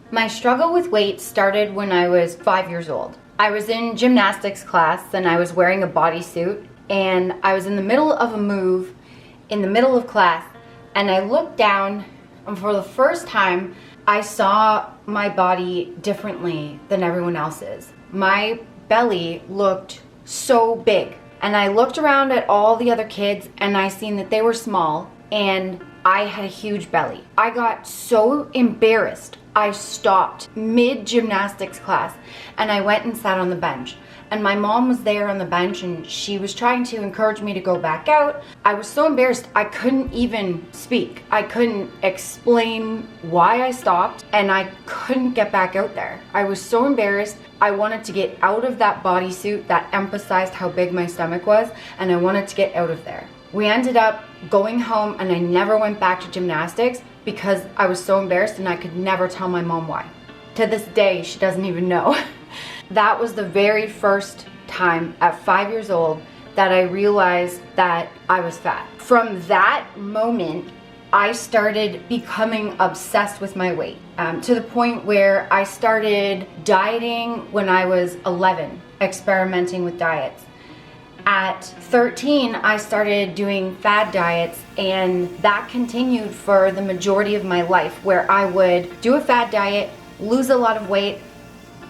My struggle with weight started when I was 5 years old. I was in gymnastics class and I was wearing a bodysuit, and I was in the middle of a move in the middle of class, and I looked down, and for the first time I saw my body differently than everyone else's. My belly looked so big, and I looked around at all the other kids and I seen that they were small and I had a huge belly. I got so embarrassed. I stopped mid gymnastics class and I went and sat on the bench. And my mom was there on the bench and she was trying to encourage me to go back out. I was so embarrassed I couldn't even speak. I couldn't explain why I stopped, and I couldn't get back out there. I was so embarrassed. I wanted to get out of that bodysuit that emphasized how big my stomach was, and I wanted to get out of there. We ended up going home and I never went back to gymnastics because I was so embarrassed and I could never tell my mom why. To this day, she doesn't even know. That was the very first time at 5 years old that I realized that I was fat. From that moment, I started becoming obsessed with my weight, to the point where I started dieting when I was 11, experimenting with diets. At 13, I started doing fad diets, and that continued for the majority of my life, where I would do a fad diet, lose a lot of weight,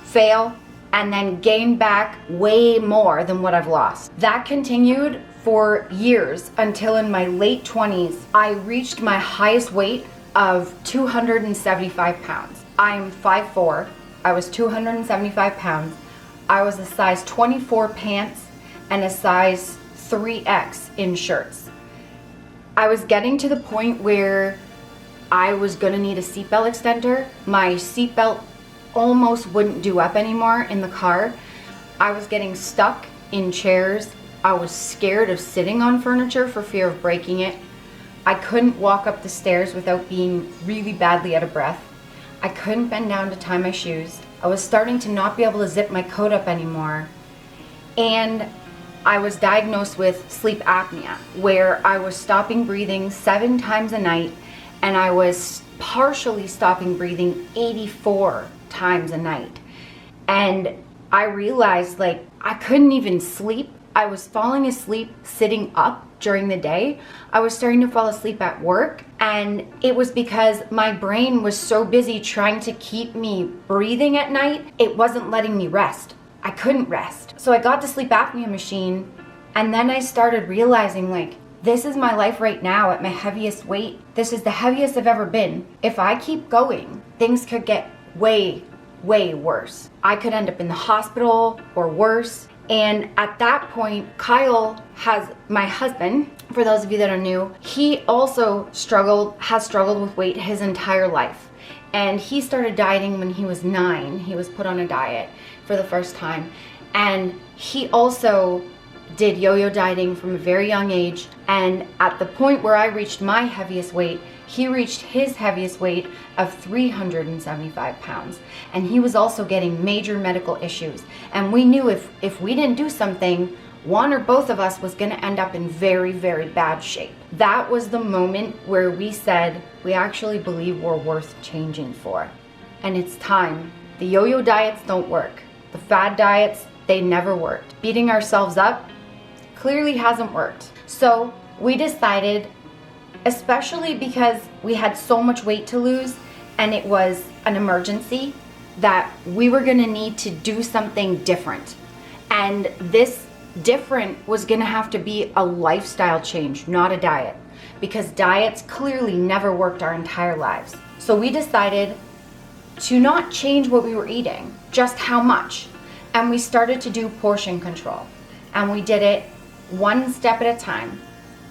fail, and then gain back way more than what I've lost. That continued for years until in my late 20s, I reached my highest weight of 275 pounds. I'm 5'4", I was 275 pounds. I was a size 24 pants and a size 3X in shirts. I was getting to the point where I was gonna need a seatbelt extender. My seatbelt almost wouldn't do up anymore in the car. I was getting stuck in chairs. I was scared of sitting on furniture for fear of breaking it. I couldn't walk up the stairs without being really badly out of breath. I couldn't bend down to tie my shoes. I was starting to not be able to zip my coat up anymore. And I was diagnosed with sleep apnea, where I was stopping breathing 7 times a night, and I was partially stopping breathing 84 times a night. And I realized, like, I couldn't even sleep. I was falling asleep sitting up during the day. I was starting to fall asleep at work, and it was because my brain was so busy trying to keep me breathing at night, it wasn't letting me rest. I couldn't rest. So I got the sleep apnea machine, and then I started realizing, like, this is my life right now at my heaviest weight. This is the heaviest I've ever been. If I keep going, things could get way, way worse. I could end up in the hospital or worse. And at that point, Kyle my husband, for those of you that are new, he also has struggled with weight his entire life. And he started dieting when he was 9. He was put on a diet for the first time. And he also did yo-yo dieting from a very young age. And at the point where I reached my heaviest weight, he reached his heaviest weight of 375 pounds. And he was also getting major medical issues. And we knew if we didn't do something, one or both of us was going to end up in very, very bad shape. That was the moment where we said, we actually believe we're worth changing for. And it's time. The yo-yo diets don't work. The fad diets, they never worked. Beating ourselves up clearly hasn't worked. So we decided, especially because we had so much weight to lose and it was an emergency, that we were gonna need to do something different. And this different was gonna have to be a lifestyle change, not a diet, because diets clearly never worked our entire lives. So we decided to not change what we were eating, just how much. And we started to do portion control. And we did it one step at a time.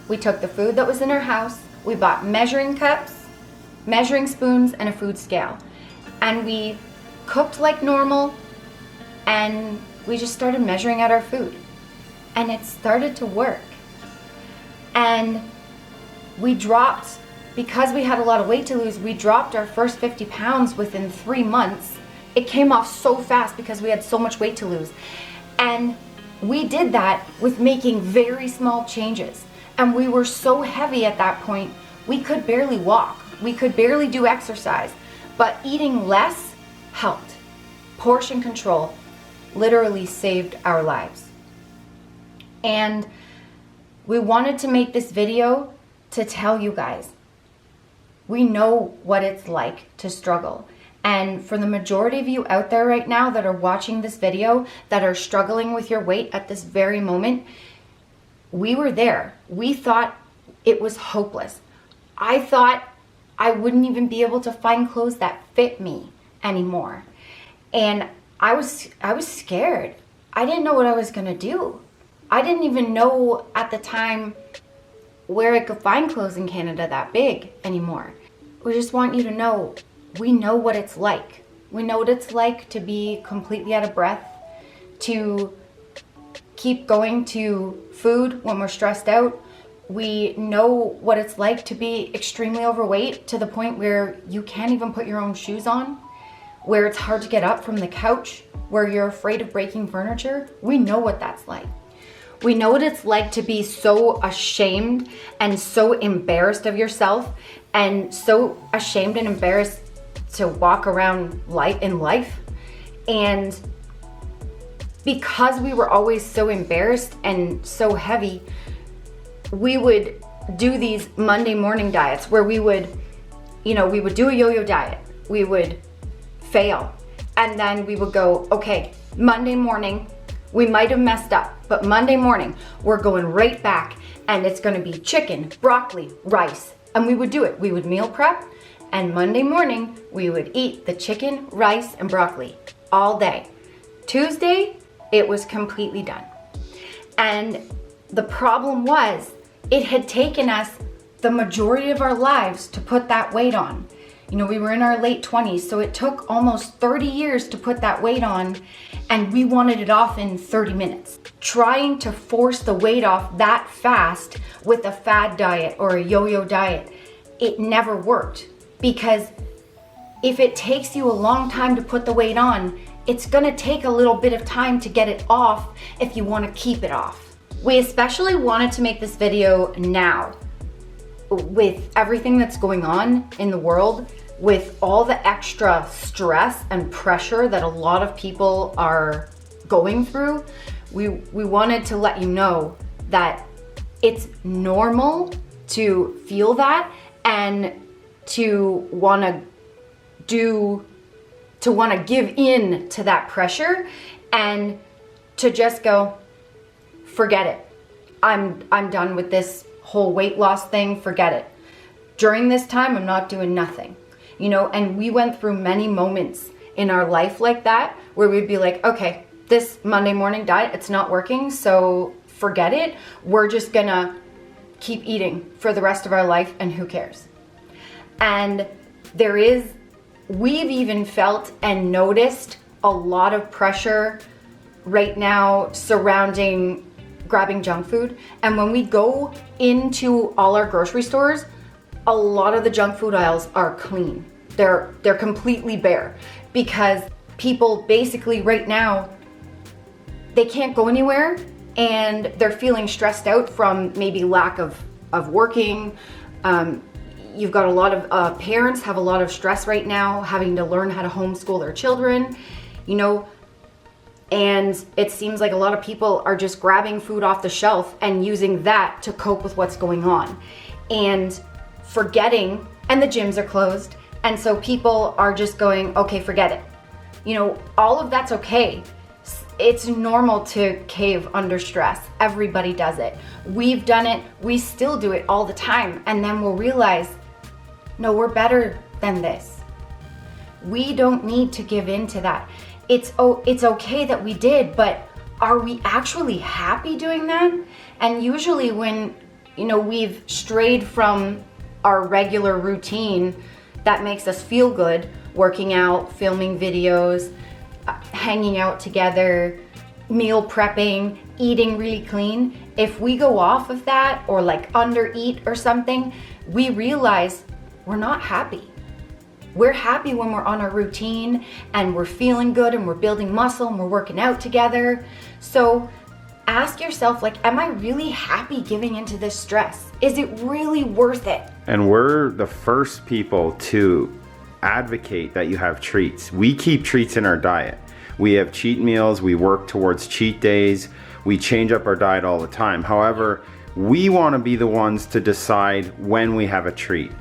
We took the food that was in our house, we bought measuring cups, measuring spoons, and a food scale. And we cooked like normal, and we just started measuring out our food. And it started to work. And we dropped, because we had a lot of weight to lose, we dropped our first 50 pounds within 3 months. It came off so fast because we had so much weight to lose. And we did that with making very small changes. And we were so heavy at that point, we could barely walk. We could barely do exercise. But eating less helped. Portion control literally saved our lives. And we wanted to make this video to tell you guys, we know what it's like to struggle. And for the majority of you out there right now that are watching this video, that are struggling with your weight at this very moment, we were there. We thought it was hopeless. I thought I wouldn't even be able to find clothes that fit me anymore. And I was scared. I didn't know what I was gonna do. I didn't even know at the time where I could find clothes in Canada that big anymore. We just want you to know, we know what it's like. We know what it's like to be completely out of breath, to keep going to food when we're stressed out. We know what it's like to be extremely overweight to the point where you can't even put your own shoes on, where it's hard to get up from the couch, where you're afraid of breaking furniture. We know what that's like. We know what it's like to be so ashamed and so embarrassed of yourself and so ashamed and embarrassed to walk around in life. And because we were always so embarrassed and so heavy, we would do these Monday morning diets where we would do a yo-yo diet. We would fail. And then we would go, okay, Monday morning, we might have messed up, but Monday morning, we're going right back and it's gonna be chicken, broccoli, rice. And we would do it. We would meal prep, and Monday morning, we would eat the chicken, rice, and broccoli all day. Tuesday, it was completely done. And the problem was, it had taken us the majority of our lives to put that weight on. You know, we were in our late 20s, so it took almost 30 years to put that weight on, and we wanted it off in 30 minutes. Trying to force the weight off that fast with a fad diet or a yo-yo diet, it never worked. Because if it takes you a long time to put the weight on, it's gonna take a little bit of time to get it off if you wanna keep it off. We especially wanted to make this video now, with everything that's going on in the world, with all the extra stress and pressure that a lot of people are going through. We wanted to let you know that it's normal to feel that and to want to give in to that pressure and to just go, forget it. I'm done with this whole weight loss thing, forget it. During this time, I'm not doing nothing, you know, and we went through many moments in our life like that, where we'd be like, okay, this Monday morning diet, it's not working, so forget it. We're just gonna keep eating for the rest of our life, and who cares? And we've even felt and noticed a lot of pressure right now surrounding grabbing junk food. And when we go into all our grocery stores, a lot of the junk food aisles are clean. They're completely bare, because people basically right now, they can't go anywhere and they're feeling stressed out from maybe lack of working. You've got a lot of parents have a lot of stress right now, having to learn how to homeschool their children, you know, and it seems like a lot of people are just grabbing food off the shelf and using that to cope with what's going on and forgetting, and the gyms are closed. And so people are just going, okay, forget it. You know, all of that's okay. It's normal to cave under stress. Everybody does it. We've done it. We still do it all the time. And then we'll realize, no, we're better than this. We don't need to give in to that. It's okay that we did, but are we actually happy doing that? And usually when, you know, we've strayed from our regular routine that makes us feel good, working out, filming videos, hanging out together, meal prepping, eating really clean, if we go off of that or like under eat or something, we realize we're not happy. We're happy when we're on our routine and we're feeling good and we're building muscle and we're working out together. So ask yourself, like, am I really happy giving into this stress? Is it really worth it? And we're the first people to advocate that you have treats. We keep treats in our diet. We have cheat meals, we work towards cheat days, we change up our diet all the time. However, we want to be the ones to decide when we have a treat.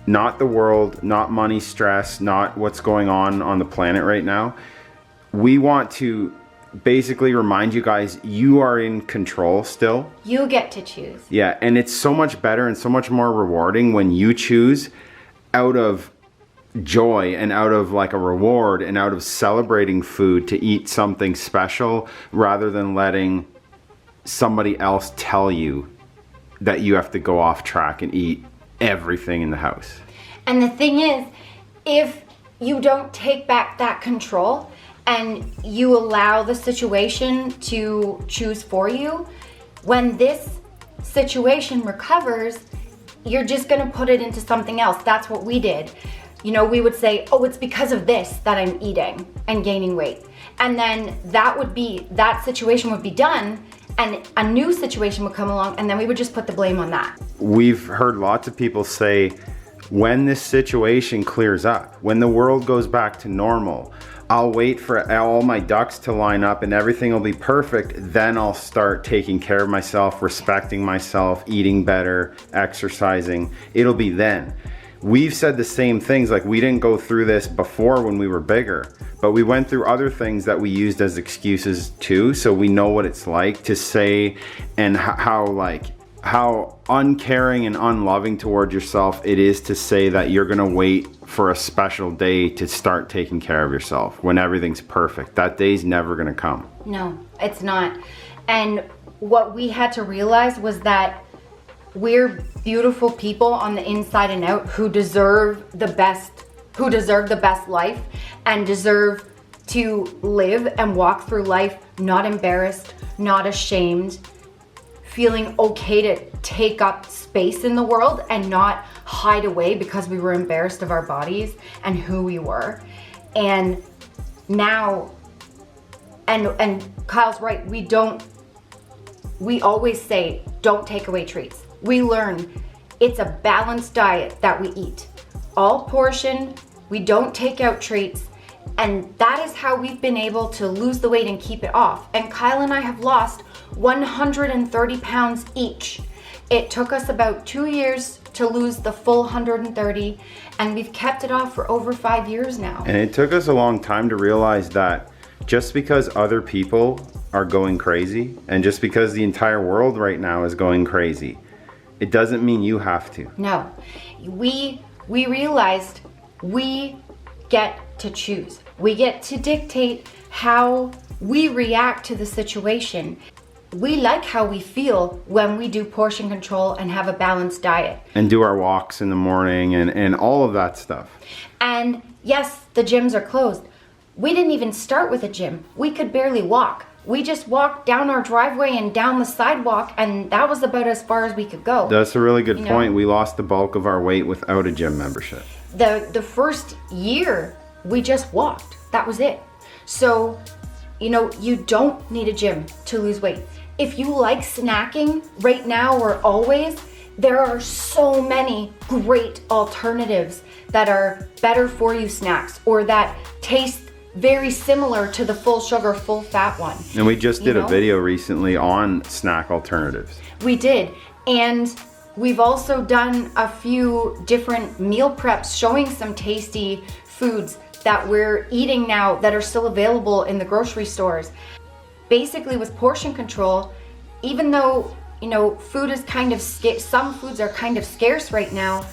Not the world, not money, stress, not what's going on the planet right now. We want to basically remind you guys, you are in control still. You get to choose. Yeah, and it's so much better and so much more rewarding when you choose out of joy and out of like a reward and out of celebrating food to eat something special rather than letting somebody else tell you that you have to go off track and eat everything in the house. And the thing is, if you don't take back that control and you allow the situation to choose for you, when this situation recovers, you're just gonna put it into something else. That's what we did. You know, we would say, oh, it's because of this that I'm eating and gaining weight. And then that situation would be done and a new situation would come along and then we would just put the blame on that. We've heard lots of people say, when this situation clears up, when the world goes back to normal, I'll wait for all my ducks to line up and everything will be perfect. Then I'll start taking care of myself, respecting myself, eating better, exercising. It'll be then. We've said the same things, like we didn't go through this before when we were bigger, but we went through other things that we used as excuses too, so we know what it's like to say and how uncaring and unloving toward yourself it is to say that you're gonna wait for a special day to start taking care of yourself when everything's perfect. That day's never gonna come. No, it's not. And what we had to realize was that we're beautiful people on the inside and out who deserve the best life and deserve to live and walk through life not embarrassed, not ashamed, feeling okay to take up space in the world and not hide away because we were embarrassed of our bodies and who we were. And now, and Kyle's right, we always say, don't take away treats. We learn it's a balanced diet that we eat. All portion, we don't take out treats, and that is how we've been able to lose the weight and keep it off. And Kyle and I have lost 130 pounds each. It took us about 2 years to lose the full 130, and we've kept it off for over 5 years now. And it took us a long time to realize that just because other people are going crazy, and just because the entire world right now is going crazy, it doesn't mean you have to. No, we realized we get to choose. We get to dictate how we react to the situation. We like how we feel when we do portion control and have a balanced diet. And do our walks in the morning and all of that stuff. And yes, the gyms are closed. We didn't even start with a gym. We could barely walk. We just walked down our driveway and down the sidewalk, and that was about as far as we could go. That's a really good point. We lost the bulk of our weight without a gym membership. The first year, we just walked. That was it. So, you don't need a gym to lose weight. If you like snacking right now or always, there are so many great alternatives that are better for you snacks or that taste very similar to the full sugar, full fat one. And we just did a video recently on snack alternatives. We did. And we've also done a few different meal preps showing some tasty foods that we're eating now that are still available in the grocery stores. Basically with portion control, even though, food is kind of some foods are kind of scarce right now,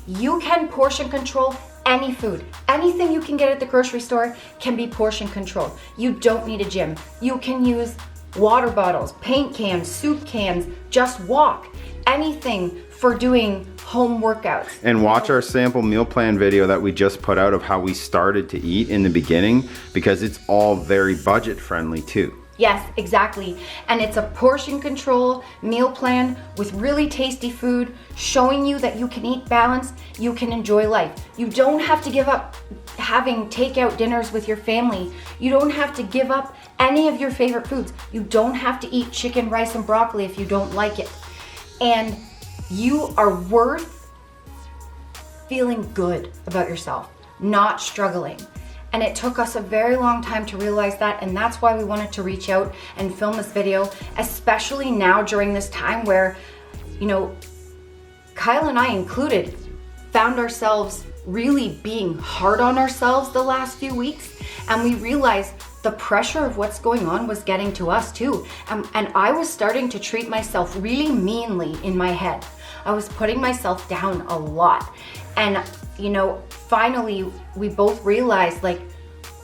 you can portion control any food. Anything you can get at the grocery store can be portion controlled. You don't need a gym. You can use water bottles, paint cans, soup cans, just walk. Anything for doing home workouts. And watch our sample meal plan video that we just put out of how we started to eat in the beginning, because it's all very budget friendly too. Yes, exactly. And it's a portion control meal plan with really tasty food, showing you that you can eat balanced, you can enjoy life. You don't have to give up having takeout dinners with your family. You don't have to give up any of your favorite foods. You don't have to eat chicken, rice, and broccoli if you don't like it. And you are worth feeling good about yourself. not struggling. And it took us a very long time to realize that, and that's why we wanted to reach out and film this video, especially now during this time where, you know, Kyle and I included, found ourselves really being hard on ourselves the last few weeks, and we realized the pressure of what's going on was getting to us too. And I was starting to treat myself really meanly in my head. I was putting myself down a lot. And, you know, finally we both realized, like,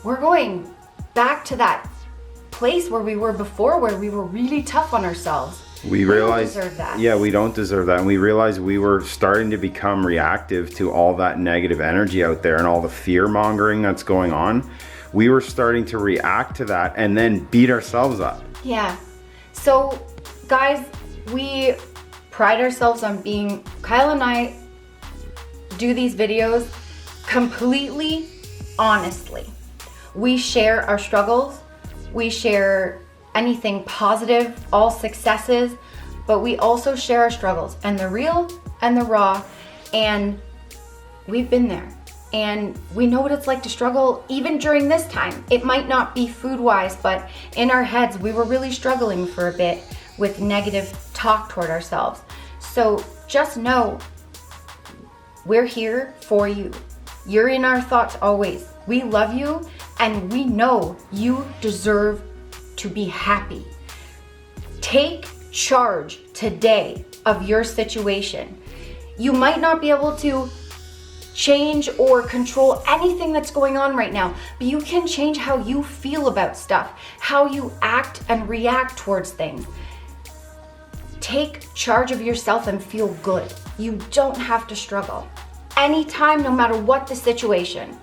we're going back to that place where we were before, where we were really tough on ourselves. We realized, don't deserve that. Yeah, we don't deserve that. And we realized we were starting to become reactive to all that negative energy out there and all the fear mongering that's going on. We were starting to react to that and then beat ourselves up. Yeah. So, guys, we pride ourselves on being, Kyle and I do these videos completely honestly. We share our struggles. We share anything positive, all successes, but we also share our struggles, and the real and the raw, and we've been there. And we know what it's like to struggle even during this time. It might not be food-wise, but in our heads, we were really struggling for a bit with negative talk toward ourselves. So just know, we're here for you. You're in our thoughts always. We love you, and we know you deserve to be happy. Take charge today of your situation. You might not be able to change or control anything that's going on right now, but you can change how you feel about stuff, how you act and react towards things. Take charge of yourself and feel good. You don't have to struggle anytime, no matter what the situation.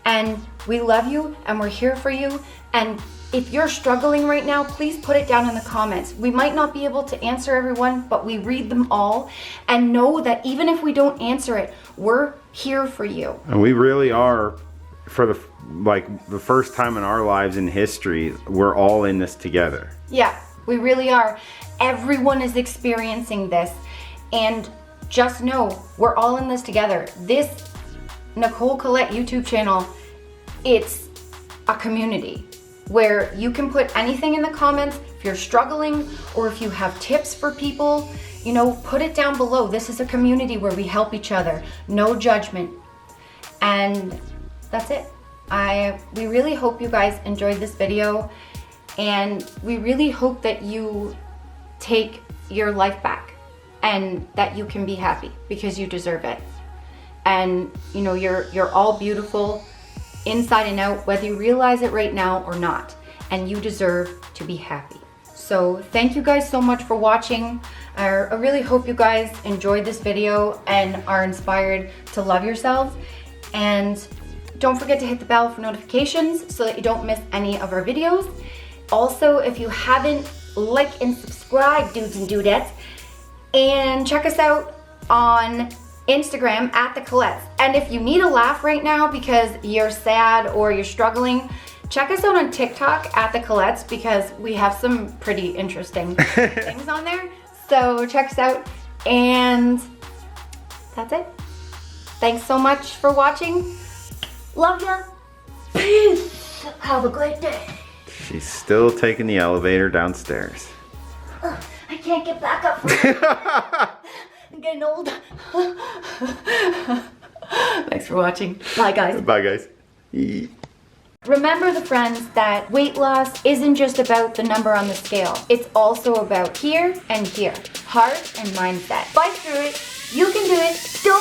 And we love you, and we're here for you. And if you're struggling right now, please put it down in the comments. We might not be able to answer everyone, but we read them all. And know that even if we don't answer it, we're here for you. And we really are, for the first time in our lives in history, we're all in this together. Yeah, we really are. Everyone is experiencing this. And just know, we're all in this together. This Nicole Collet YouTube channel, it's a community where you can put anything in the comments. If you're struggling or if you have tips for people, you know, put it down below. This is a community where we help each other. No judgment. And that's it. We really hope you guys enjoyed this video, and we really hope that you take your life back and that you can be happy, because you deserve it. And you know, you're all beautiful inside and out, whether you realize it right now or not, and you deserve to be happy. So thank you guys so much for watching. I really hope you guys enjoyed this video and are inspired to love yourselves. And don't forget to hit the bell for notifications so that you don't miss any of our videos. Also, if you haven't, like and subscribe, dudes and dudettes, and check us out on Instagram at the Collets. And if you need a laugh right now because you're sad or you're struggling, check us out on TikTok at the Collets, because we have some pretty interesting things on there. So check us out, and that's it. Thanks so much for watching. Love ya. Peace. Have a great day. She's still taking the elevator downstairs. I can't get back up from it. I'm getting old. Thanks for watching. Bye, guys. Bye, guys. Remember, the friends, that weight loss isn't just about the number on the scale. It's also about here and here. Heart and mindset. Fight through it. You can do it. Still